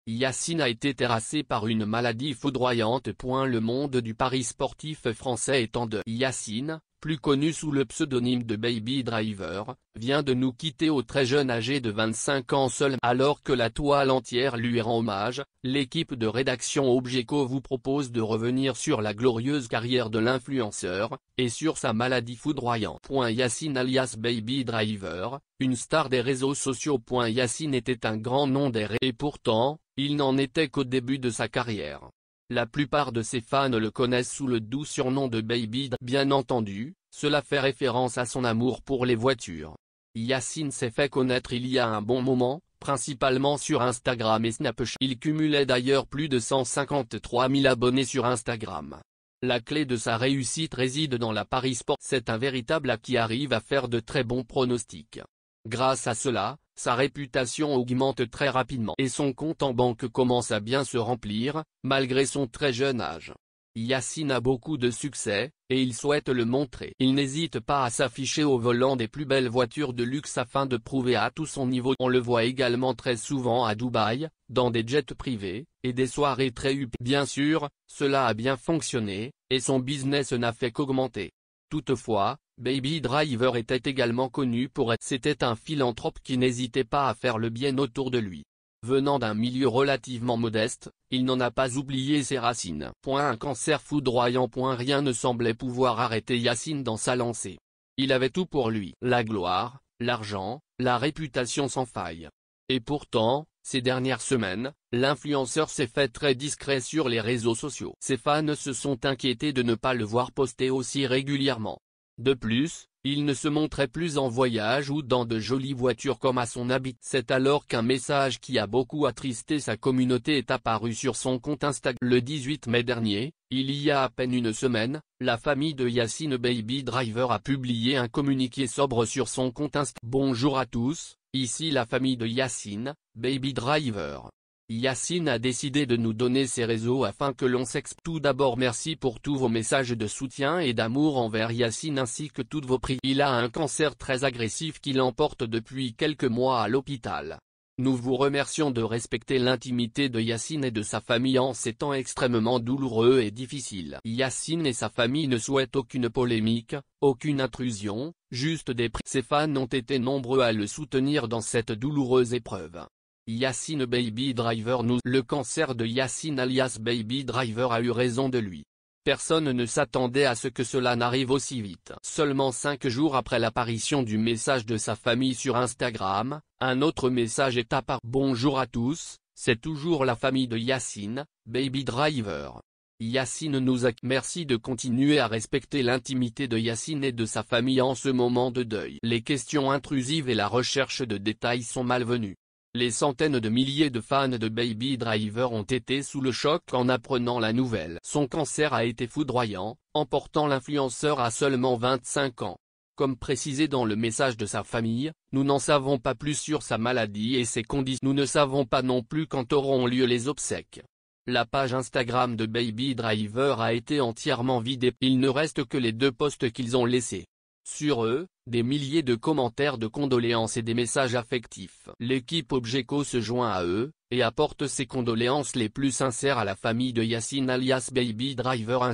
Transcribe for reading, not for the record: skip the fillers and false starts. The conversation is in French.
Yacine a été terrassé par une maladie foudroyante. Le monde du pari sportif français est en deuil. Yacine, plus connu sous le pseudonyme de Baby Driver, vient de nous quitter au très jeune âgé de 25 ans seul. Alors que la toile entière lui rend hommage, l'équipe de rédaction Objeco vous propose de revenir sur la glorieuse carrière de l'influenceur, et sur sa maladie foudroyante. Yacine alias Baby Driver, une star des réseaux sociaux. Yacine était un grand nom des réseaux, et pourtant, il n'en était qu'au début de sa carrière. La plupart de ses fans le connaissent sous le doux surnom de Baby. Bien entendu, cela fait référence à son amour pour les voitures. Yacine s'est fait connaître il y a un bon moment, principalement sur Instagram et Snapchat. Il cumulait d'ailleurs plus de 153 000 abonnés sur Instagram. La clé de sa réussite réside dans la pari sport. C'est un véritable A qui arrive à faire de très bons pronostics. Grâce à cela, sa réputation augmente très rapidement et son compte en banque commence à bien se remplir, malgré son très jeune âge. Yacine a beaucoup de succès, et il souhaite le montrer. Il n'hésite pas à s'afficher au volant des plus belles voitures de luxe afin de prouver à tout son niveau. On le voit également très souvent à Dubaï, dans des jets privés, et des soirées très huppées. Bien sûr, cela a bien fonctionné, et son business n'a fait qu'augmenter. Toutefois, Baby Driver était également connu pour être. C'était un philanthrope qui n'hésitait pas à faire le bien autour de lui. Venant d'un milieu relativement modeste, il n'en a pas oublié ses racines. Un cancer foudroyant. Rien ne semblait pouvoir arrêter Yacine dans sa lancée. Il avait tout pour lui. La gloire, l'argent, la réputation sans faille. Et pourtant, ces dernières semaines, l'influenceur s'est fait très discret sur les réseaux sociaux. Ses fans se sont inquiétés de ne pas le voir poster aussi régulièrement. De plus, il ne se montrait plus en voyage ou dans de jolies voitures comme à son habitude. C'est alors qu'un message qui a beaucoup attristé sa communauté est apparu sur son compte Instagram. Le 18 mai dernier, il y a à peine une semaine, la famille de Yacine Baby Driver a publié un communiqué sobre sur son compte Instagram. Bonjour à tous, ici la famille de Yacine, Baby Driver. Yacine a décidé de nous donner ses réseaux afin que l'on s'exprime. Tout d'abord merci pour tous vos messages de soutien et d'amour envers Yacine ainsi que toutes vos prières. Il a un cancer très agressif qui l'emporte depuis quelques mois à l'hôpital. Nous vous remercions de respecter l'intimité de Yacine et de sa famille en ces temps extrêmement douloureux et difficiles. Yacine et sa famille ne souhaitent aucune polémique, aucune intrusion, juste des prières. Ses fans ont été nombreux à le soutenir dans cette douloureuse épreuve. Yacine Baby Driver Le cancer de Yacine alias Baby Driver a eu raison de lui. Personne ne s'attendait à ce que cela n'arrive aussi vite. Seulement 5 jours après l'apparition du message de sa famille sur Instagram, un autre message est apparu. Bonjour à tous, c'est toujours la famille de Yacine, Baby Driver. Yacine nous a. Merci de continuer à respecter l'intimité de Yacine et de sa famille en ce moment de deuil. Les questions intrusives et la recherche de détails sont malvenues. Les centaines de milliers de fans de Baby Driver ont été sous le choc en apprenant la nouvelle. Son cancer a été foudroyant, emportant l'influenceur à seulement 25 ans. Comme précisé dans le message de sa famille, nous n'en savons pas plus sur sa maladie et ses conditions. Nous ne savons pas non plus quand auront lieu les obsèques. La page Instagram de Baby Driver a été entièrement vidée. Il ne reste que les 2 posts qu'ils ont laissés. Sur eux, des milliers de commentaires de condoléances et des messages affectifs. L'équipe Objeco se joint à eux, et apporte ses condoléances les plus sincères à la famille de Yacine alias Baby Driver.